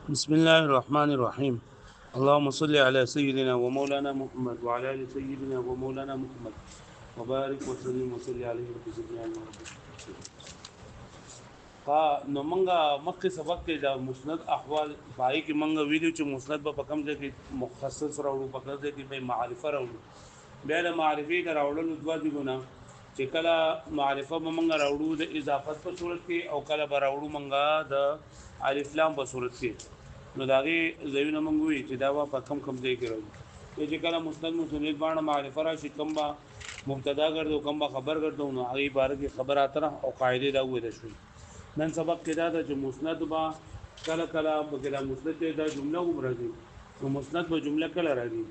بسم الله الرحمن الرحيم. اللهم صل على سيدنا ومولانا محمد وعلى ال سيدنا ومولانا محمد وبارك وسلم وصل عليه رب زدنا علما رب. نو منګه مخکې سبق کې د مسند احوال پای کې منګه ویډیو چې مسند په کم ځای کې مخصص راوړو په کم ځای کې به معرفه راوړو. بیا د معرفي د راوړلو دوه دي ګونه چې کله معرفه به منګه راوړو د اضافت په صورت کې او کله به راوړو منګه د الف لام په صورت کې. نو داغه زوینه مونږ وی چې دا په کم ځای کې راوړو. چې کله مسند مسند باندې معرفه راشي کم با مبتدا ګرځو کم با خبر ګرځو نو هغه باره کې خبر اتره او قاعده دا وې ده شوی. نن سبق کې دا چې مسند با کله بګلا مسند دا جمله ومرځي نو مسند به جمله کله راځي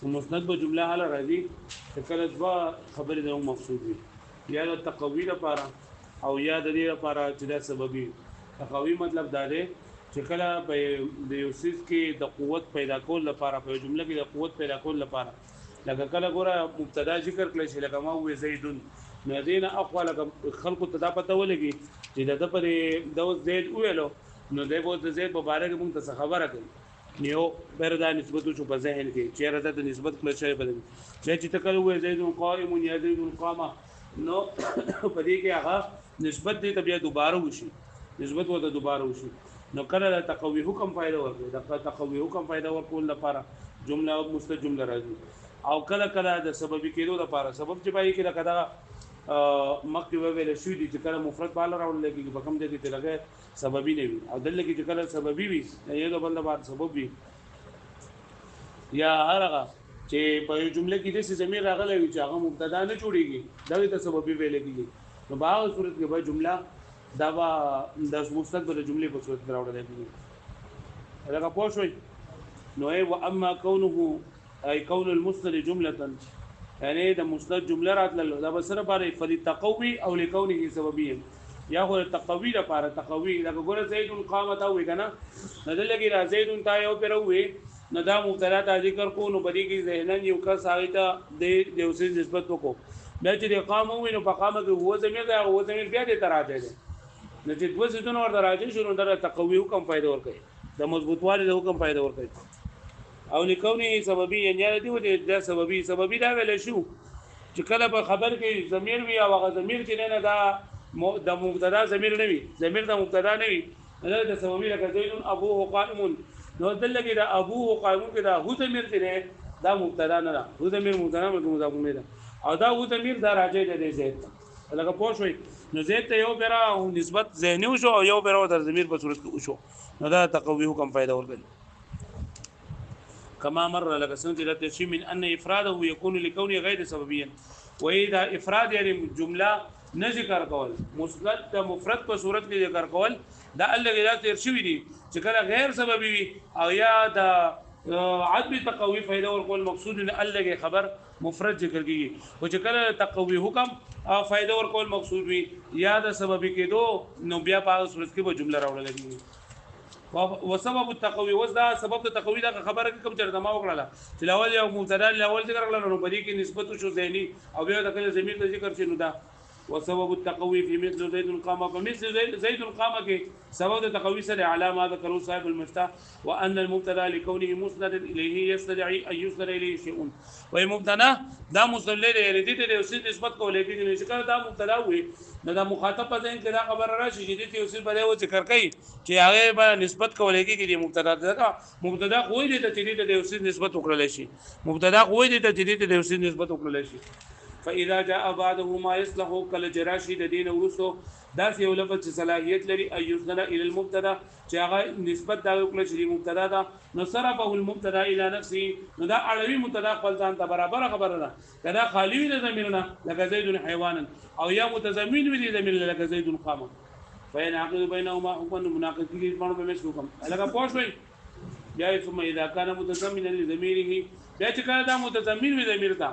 نو مسند به جمله حاله راځي چې کله دوا خبرې د مقصود وي یا د تقوی لپاره او یا د دې لپاره چې دا سببي تقوی مطلب دا دی چې کله په د یو سیس کې د قوت پیدا کول لپاره په جمله کې د قوت پیدا کول لپاره لکه کله ګوره مبتدا ذکر کړل شي لکه ما وې زیدون نو دین اقوال خلق ته دا پته ولګي چې د پر د زید ویلو نو د زید په باره کې موږ ته خبره کوي نیو بردا نسبت شو په ذهن کې چې رته د نسبت کړل شي په دې چې تکل وې زید قائم یا زید قامه نو په دې کې هغه نسبت دې ته بیا دوباره وشي نسبت وته دوباره وشي نو کله د تقوی حکم فائدہ ورکړي د تقوی حکم فائدہ ورکول لپاره جمله او مستجمله راځي او کله د سببي کېدو لپاره سبب چې پای کې لکه دا مخکې ویل شو دي چې کله مفرد بالا راول لګي په کوم ځای کې لګي سببي نه وي او دلته کې چې کله سببي وي یو بل بعد سبب وي یا هغه چې په جمله کې د ضمیر راغلی وي چې هغه مبتدا نه جوړيږي دا د سببي ویل کېږي نو په هغه صورت کې به جمله دا د مستقبل جملې په صورت کې راوړل کېږي هغه پوه شوي نو و اما كونه اي كون المسند جمله یعنی د مسند جمله راتله دا بسره باندې فلی تقوی او لکونه سببیه یا خو تقوی لپاره تقوی دا ګوره زید قامت او کنه نزل لګی را زید تا یو پر وې نه دا مبتدا ته ذکر کو نو بدی کی ذهنن یو کا سایته د اوسې نسبت وکړو بیا چې قام وې نو په قامه کې هو زمير دا هو زمير بیا دې تراځي نو چې دوه زیدونه ورته راځي شنو در تقوی حکم فائدہ ور کوي د مضبوطوالي د حکم فائدہ ور کوي او لکونه سببي یعنی دی و د سببي دا ویل شو چې کله په خبر کې ضمیر وي او هغه ضمیر چې نه دا د مبتدا ضمیر نه وي ضمیر د مبتدا نه وي دا د سببي لکه زید ابوه قائم نو دلته کې دا ابوه قائم کې دا هو ضمیر چې نه دا مبتدا نه دا هو ضمیر مبتدا مضاف نه او دا هو ضمیر دا راځي د زید لکه پوه شوي نو زید ته یو پیرا نسبت ذهنی وشو او یو پیرا د ضمیر په صورت کې وشو نو دا تقوی حکم فائدہ ورکړي كما مر لك سنت التشيء من ان افراده يكون لكونه غير سببيا واذا افراد يعني جمله نه ذکر کول مسند د مفرد په صورت کې ذکر کول دا الله غیر تیر شوی دي چې کله غیر سببي وي او یا د عدم تقوی فائدہ ورکول مقصود نه الله خبر مفرد ذکر کیږي او چې کله تقوی حکم فائدہ ورکول مقصود وي یا د سببي کېدو نو بیا په صورت کې به جمله راوړل کېږي وسبب التقوي وذا سبب التقوي دا خبره کوم چې ما وکړه چې الاول یو مبتدا الاول ذکر کړل نو بدی کې نسبت شو ذهني او بیا د کله زمير ته ذکر شنو دا وسبب التقوي في مثل زيد قام فمثل زيد قام کې سبب التقوي سره علامه ذكر صاحب المفتاح وان المبتدا لكونه مسند اليه يستدعي ان يسند اليه شيء ومبتدا دا مسند له ردی ته اوسې نسبت کولې کې چې کله دا مبتدا وي نو دا مخاطب په ځین کې دا خبره راشي چې دې اوسې بلې و ذکر کوي چې هغه به نسبت کولې کې د مبتدا دا مبتدا خو دې ته چې دې اوسې نسبت وکړل شي مبتدا خو دې ته چې دې اوسې نسبت وکړل شي فاذا جاء بعده ما يصلح كل جراشي د دین ورسو دا یو لفظ صلاحیت لري ايذن الى المبتدا چې هغه نسبت دا وکړل شي مبتدا دا نو صرفه المبتدا الى نفسه نو دا اړوي مبتدا خپل ځان ته برابر خبره ده کدا خالی وي د زميرنا لکه زید حيوانا او یا متضمن وي د زمير لکه زید قام فين عقد بينهما حكم مناقض کی په معنی به حکم لکه پوښوي یا ثم اذا كان متضمنا لضميره دا چې کله دا متضمن وي ضمیر ته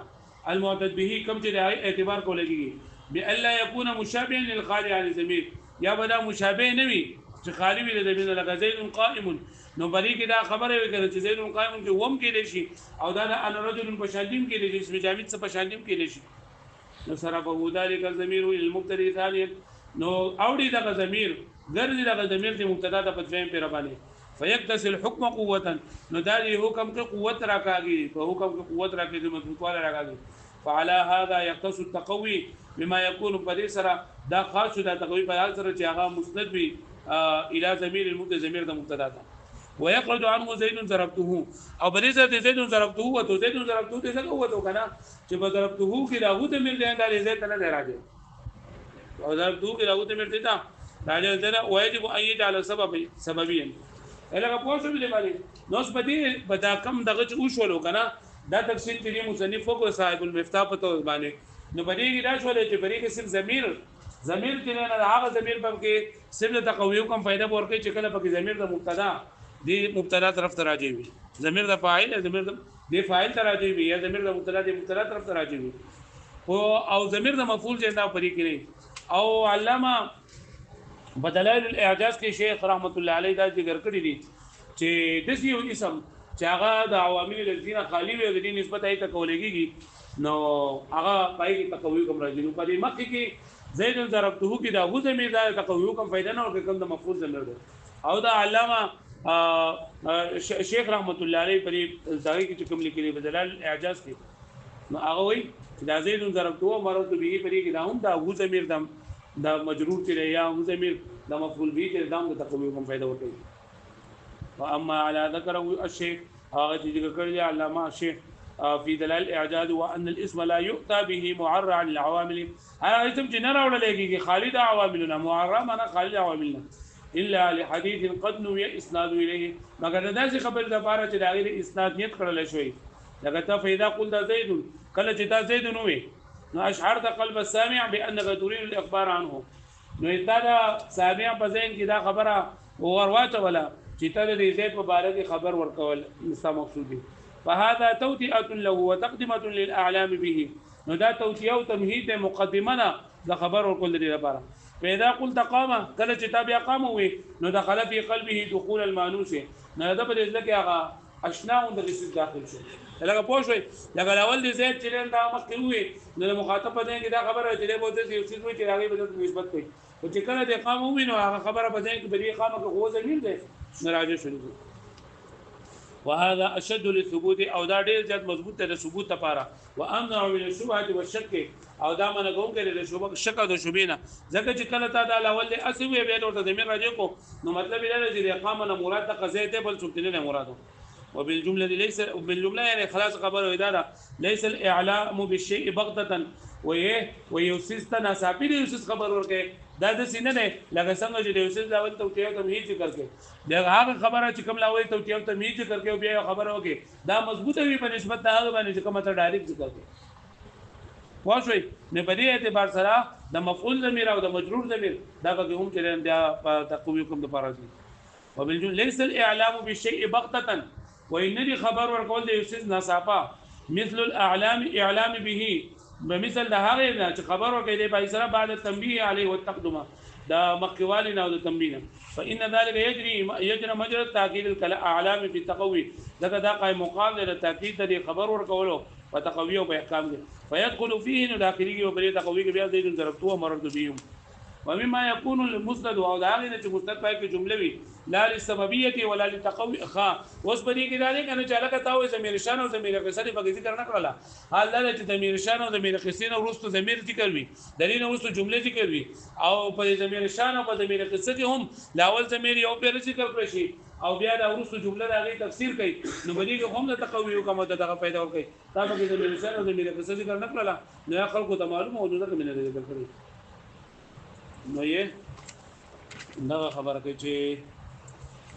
المعتد به کم چې اعتبار کولېږي بالا يكون مشابها للخالي عن الضمير یا بدا مشابه نه وي چې خالی وي د ضمیر لکه زید قائم نو بری کې دا خبره وکړه چې زید قائم کې وم کې شي او دا ان رجل بشادیم کې شي اسم جامد څخه بشادیم کې شي نو سره په ذلك الضمير الى المبتدا ثانيا نو اوړي دا ضمیر ګرځي دا ضمیر ته مبتدا ته په ځین پر باندې فيكتسل حكم قوة نداري حكم قوة راكاغي فحكم قوة راكاغي مضبوط ولا راكاغي فعلى هذا يختص التقوي بما يكون بديسرا دا خاص دا تقوي بديسرا جاغا مسند بي الى ضمير المبتدا ضمير دا مبتدا ويخرج عنه زيد ضربته او بديسرا زيد ضربته وتو زيد ضربته څه هو تو کنه چې ضربته کې دا هو ضمير دا زيد نه راځي او ضربته کې دا هو ضمير دا راځي دا ويجب ان يجعل سببيا الهغه پوه شو دې باندې نو اوس بدا کم دغه چې وشولو کنه دا تفصیل چې مصنف فوق صاحب المفتاح په تو باندې نو باندې کې دا شولې چې باندې کې صرف ضمیر چې نه هغه ضمیر په کې صرف تقویو کوم فائدہ ورکړي چې کله په کې ضمیر د مبتدا دی مبتدا طرف ته راځي وي ضمیر د فاعل ضمیر د فاعل ته راځي وي یا ضمیر د مبتدا طرف ته راځي وي او ضمیر د مفعول چې دا پرې کې او علامه بدلائل الاعجاز کې شیخ رحمت الله علیه دا ذکر کړی دي چې د یو اسم چې هغه د عوامل الذين خالی وي د دې نسبت ایت کولېږي نو هغه پای کې تقوی کوم راځي نو په دې مخ کې زید ضربته کې دا هو زمير دا تقوی کوم فائدہ نه ورکړي کوم د مفعول زمير او دا علامه شیخ رحمت الله علیه په دې ځای کې کوم لیکلي بدلائل الاعجاز کې نو هغه وایي دا زید ضربته مرض به په دې کې دا هم دا هو زمير دا مجرور چې یا هو ضمیر دا مفعول به چې دام د تقوی کوم فائدہ ورکړي واما على ذكر الشيخ هغه چې ذکر کړی علامه الشيخ في دلائل الاعجاز وان الاسم لا يؤتى به معرى عن العوامل هغه اسم چې نه راوړل کېږي خالد عواملنا معرى معنا خالد عواملنا الا لحديث قد نوي اسناد اليه مگر دا چې خبر د بار چې دا غیر اسناد نیت کړل شوی لکه ته فیدا قل دا زید کله چې دا زید نو وي نو اشعرت قلب السامع بانك تريد الاخبار عنه نو دا سامع په ذهن کې دا خبره ورواته ولا چې ته د زید مبارک خبر ورکول مستا مقصود دي فهذا توطئه له وتقدمه للاعلام به نو دا توطئه او تمهید مقدمه د خبر ورکول دي لپاره پیدا قلت قام کله چې تابع قام وي نو دخل في قلبه دخول المانوس نو دا په دې کې هغه اشنا د رسید داخل شو لکه پوه شوي لکه اول دې زید چې دا مخکې وي نو مخاطب په دې کې دا خبره چې له بوته یو څه وي چې هغه به نسبت کوي او چې کله د قام وي نو هغه خبره په دې کې بری قامه کې هو زمير دی ناراضه شروع وهذا اشد للثبوت او دا ډېر زیات مضبوط دی د ثبوت لپاره وامنع من الشبهه والشك او دا منه کوم کې د شبهه شک او شبهه نه ځکه چې کله تا دا اول دی اسی وي بیا ورته زمير راځي کو نو مطلب دا دی چې قامه نه مراد د قضیه ته بل څه نه مراد وبالجمله ليس بالجمله يعني خلاص خبره اداره ليس الاعلام بالشيء بغته ويوسستنا سابيل يوسس خبر ورکه دا د سینه نه لکه څنګه چې يوسس دا ول توتیه تمهید ذکر کړي دا هغه خبره چې کوم لاوي توتیه تمهید ذکر کړي او بیا خبره وکي دا مضبوطه وي په نسبت ته هغه باندې چې کومه ته ډایرکټ ذکر کړي واښوي نه په دې اعتبار سره د مفعول ضمیر او د مجرور ضمیر دا به هم چې دا تقوی کوم د پارازي وبالجمله ليس الاعلام بالشيء بغته وإن خبر ورکول د یوسس نصافه مثل اعلام به بمثل ده هغه چې خبر ورکړي د بای سره بعد التنبيه عليه والتقدمه دا مخکوالنا او د تنبيه فإن ذلك يجري مجرى تاكيد الاعلام في التقوي دا قائم مقام د تاکید د خبر ورکولو په تقوی او په احکام دي فيدخل فيه نو داخلي او په تقوی کې بیا د ضربته مرد بهم ومما يكون المسند او داغه چې مستند پای کې جمله وي لا للسببيه ولا للتقوي خا اوس په دې کې دا نه کنه چې علاقه تاوي زمير شان او زمير قصدي په ذکر نه کړله حال دا چې زمير شان او زمير قصدي نو ورستو زمير ذکر وي دلیل نو ورستو جمله ذکر وي او په زمير شان او په زمير قصدي هم لاول زمير یو په ذکر کړی شي او بیا دا ورستو جمله راغی تفسیر کوي نو باندې کې هم د تقوی کوم د دغه پیدا ورکړي دا په زمير شان او زمير قصدي ذکر نه کړله نو خلکو ته معلومه او دغه منه ذکر کړی نو یې دا خبره کوي چې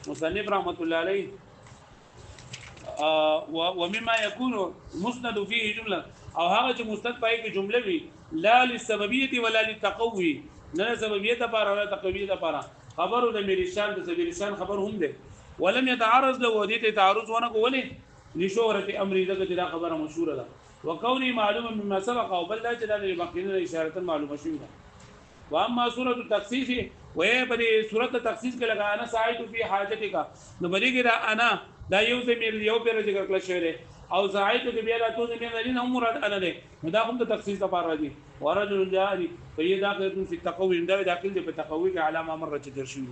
مصنف رحمت الله عليه ومما يكون مسند فيه جمله او هغه چې مستند پای کې جمله وي لا للسببيه ولا للتقوي نه سببيه لپاره ولا تقويه لپاره خبر د میرشان د سبیرشان خبر هم ده ولم يتعارض له وديت تعارض ونه کولې لشهرة امر دغه دا خبره مشهوره ده وكوني معلومه مما سبق او بل لا جلال لبقينا اشاره معلومه شوی ده واما سوره التخصيص وهي بری سوره التخصيص کې لگا انا ساعت فی حاجتک نو بری کې انا دا یو زمیر یو پر ذکر کړل شوی دی او ساعت کې بیا راتو زمیر نه نو مراد انا دی نو دا کوم د تخصیص لپاره دی ورجل جاء فهي داخله في التقوي دا داخل دی په تقوی کې علامه مره چې درشي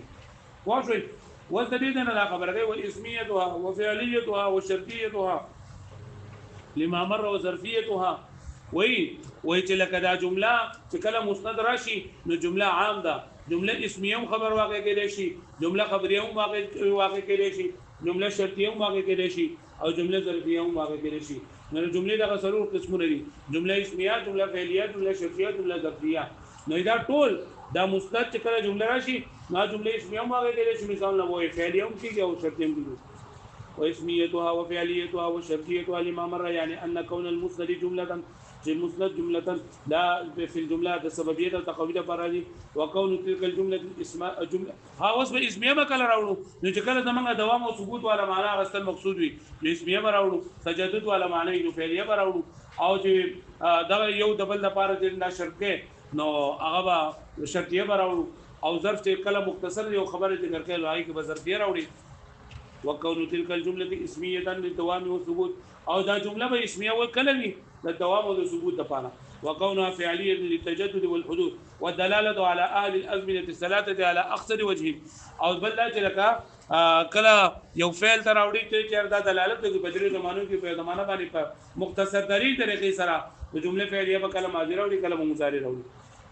واښوي والتديد لا خبر غير واسميتها وفعليتها وشرطيتها لما مر وظرفيتها وي چې لکه دا جمله چې کله مسند راشي نو جمله عام ده، جمله اسمیه هم خبر واقع کېدای شي، جمله خبریه هم واقع کېدای شي، جمله شرطیه هم واقع کېدای شي او جمله ظرفیه هم واقع کېدای شي. نو جمله دغه څلور قسمونه دي، جمله اسمیه، جمله فعلیه، جمله شرطیه، جمله ظرفیه. نو دا ټول دا مسند چې کله جمله راشي نو جمله اسمیه هم واقع کېدای شي، مثال نه وایي فعلیه هم کېږي او شرطیه هم کېږي. واسميتها وفعليتها وشرطيتها لما مر، يعني أن كون المسند جملة المسند جملة لا في الجملة السببية التقوية برادي، وكون تلك الجملة اسم جملة ها وصف اسمية ما كلا راولو نجكلا دمانغا دوام وثبوت ولا معنى غستل مقصود وي اسمية براولو تجدد ولا معنى نو فعلية براولو او چې دا یو دبل لپاره د شرط کې نو هغه شرطیه براولو او ظرف چې کله مختصر یو خبره ذکر کړي لای کې به ظرفیه راوړي. وكون تلك الجمله اسميه للدوام والثبوت او دا جمله به اسميه وكلمه للدوام والثبوت دپاره. وكونها فعليه للتجدد والحدوث والدلاله على اهل الازمنه الثلاثه على اقصر وجه او بل لا چې لکه کله یو فعل تراوړي چې دا دلالت کوي په درې زمانو کې په زمانه باندې په مختصر طریقې سره د جمله فعلیه په کلمه ماضی راوړي کلمه مضارع راوړي.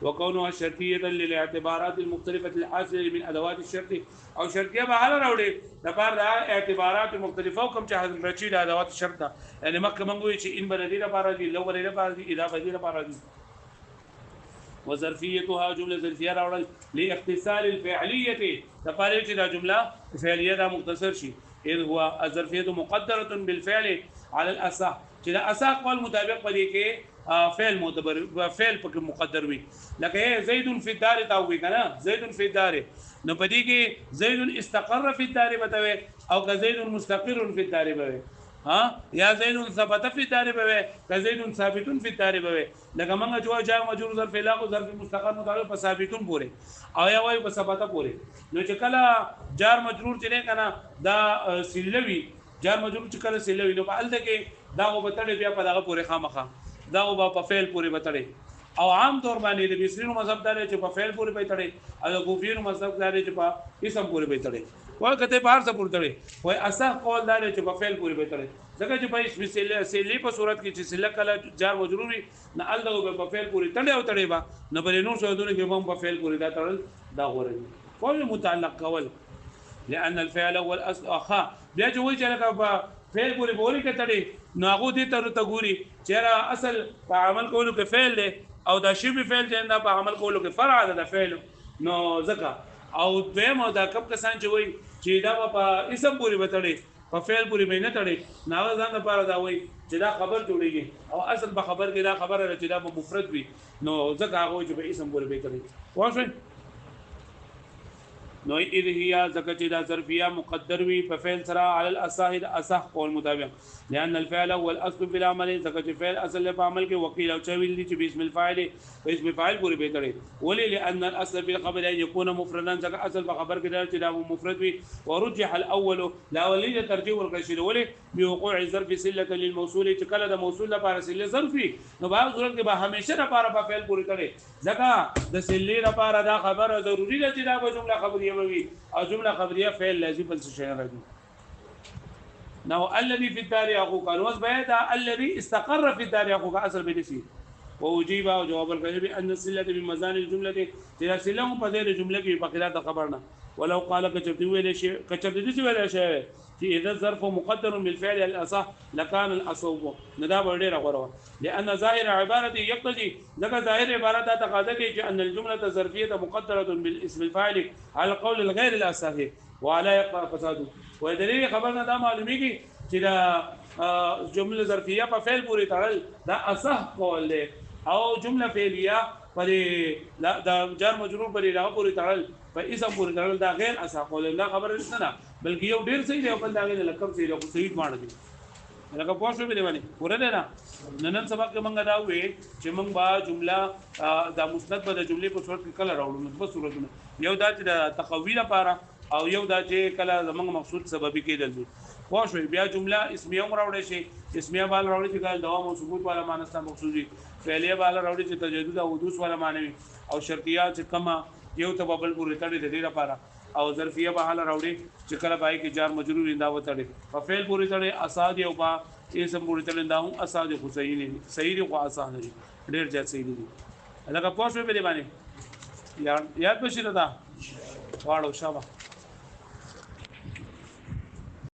وكونها شرطيه للاعتبارات المختلفه الحاصله من ادوات الشرط او شرطيه به حاله راوړي د بار اعتبارات مختلفه کوم چې حاصل رچي د ادوات الشرط یعنی مکه منګوي چې ان بلدي لپاره دي لو بلدي لپاره دي اضافه دي لپاره دي. وظرفيتها جمله ظرفيه راوړل لاختصار الفعليه لپاره چې دا جمله فعليه دا مختصر شي. اذ هو الظرفيه مقدره بالفعل على الاصح چې دا اصح قول مطابق پدې کې فعل معتبر فعل پک مقدر وي لکه زید فی الدار تا وی کنه زید فی الدار نو پدې کې زید استقر فی الدار بتوي او که زید مستقر فی الدار بوي ها یا زید ثبت فی الدار بوي که زید ثابت فی الدار بوي لکه موږ جو جاء مجرور ظرف لا کو ظرف مستقر مطابق په ثابتون پورې او یا وای په ثبت پورې. نو چې کله جار مجرور چې نه کنه دا سلوي جار مجرور چې کله سلوي نو په الته کې دا وبتړي بیا په دغه پورې خامخه دا او په فعل پورې بتړي او عام طور باندې د بصرینو مذهب دار چې په فعل پورې بتړي او د کوفیینو مذهب دار چې په اسم پورې بتړي وای کته په هر څه پورې بتړي وای اصح قول دار چې په فعل پورې بتړي ځکه چې په اسم سلی په صورت کې چې سله کله جار مجرور وي نه الګو په فعل پورې تړي او تړي با نه بل نو شودونه کې هم په فعل پورې دا تړل دا غوړي قول متعلق کول لان الفعل هو الاصل اخا بیا چې وای چې لکه فعل پورې بولی کتړي نو هغه دې تر ته ګوري چې اصل په عمل کولو کې فعل دی او دا شی به فعل چې دا په عمل کولو کې فرع ده د فعل نو ځکه او دویم دا کب کسان چې وای چې دا په اسم پورې وتړي په فعل پورې به نه تړي نو ځان لپاره دا وای چې دا خبر جوړیږي او اصل په خبر کې دا خبره چې دا په مفرد وي نو ځکه هغه چې په اسم پورې به تړي واښوي. نو اذ هي زکه دا ظرفيه مقدر وي په فعل سره على الاصح اصح قول مطابق لان الفعل هو الاصل في العمل زکه فعل اصل په عمل کې وکیل او چویل دي چې باسم الفاعل او اسم فاعل پورې به تړي ولي لان الاصل في الخبر ان يكون مفردا زکه اصل په خبر کې چې دا مفرد وي ورجح الاول لا ولي ترجيح والقشير ولي بوقوع الظرف سله للموصول چې کله د موصول لپاره سله ظرفي نو په صورت کې به همیشه لپاره په فعل پورې تړي ځکه د سله لپاره دا خبره ضروری ده چې دا به جمله خبريه او جمله خبريه فعل لازم بل شيء راځي. نو الذي في الدار اخوك الوصف هذا الذي استقر في الدار اخوك اصل بدسي ووجيب او جواب الكذب ان السله بمزان الجمله اذا سله په دې جمله کې بقيات خبرنا ولو قال كتبت ولا شيء كتبت ولا شيء في اذا الظرف مقدر بالفعل الاصح لكان الاصوب ندا ډېر غوړو لان ظاهر عبارته يقتضي ذکر ظاهر عبارت تقاضا کوي چې ان الجمله ظرفيه مقدره بالاسم الفاعل على القول الغير الاصحي وعلى يقع فساده ودلیل خبرنا دا معلومیږي چې دا جمله ظرفيه په فعل پورې تړل دا اصح قول دی او جمله فعلیه پر لا دا جار مجرور پر لا پورې تړل په اسم پورې تړل دا غیر اصح قول نه خبر نه بلکې یو ډیر صحیح دی په داغه لکم صحیح او صحیح ماړه دي لکه پوښتنه به دی پوره ده نه نن سبق کې مونږ دا وې چې مونږ با جمله دا مسند به د جملې په صورت کې کله راوړو مثبت صورتونه یو دا چې د تقوی لپاره او یو دا چې کله زمونږ مقصود سببي کېدل دي پوښتنه بیا جمله اسمیه هم راوړې شي اسمیه بال راوړې چې کله دوام او ثبوت والا معنی ستاسو مقصودي فعلیه بال راوړې چې تجدد او حدوث والا معنی او شرطیات چې کما یو ته بل پورې تړي د دې لپاره او ظرفیه به حال راوړي چې کله پای کې جار مجرور انده وتړي په فعل پوری تړي اساد او با اسم پوری تړي دا هم اساد خو صحیح نه صحیح خو آسان دي ډیر ځات صحیح دي لکه پوښتنه به دی باندې یاد بشي دا واړو شابه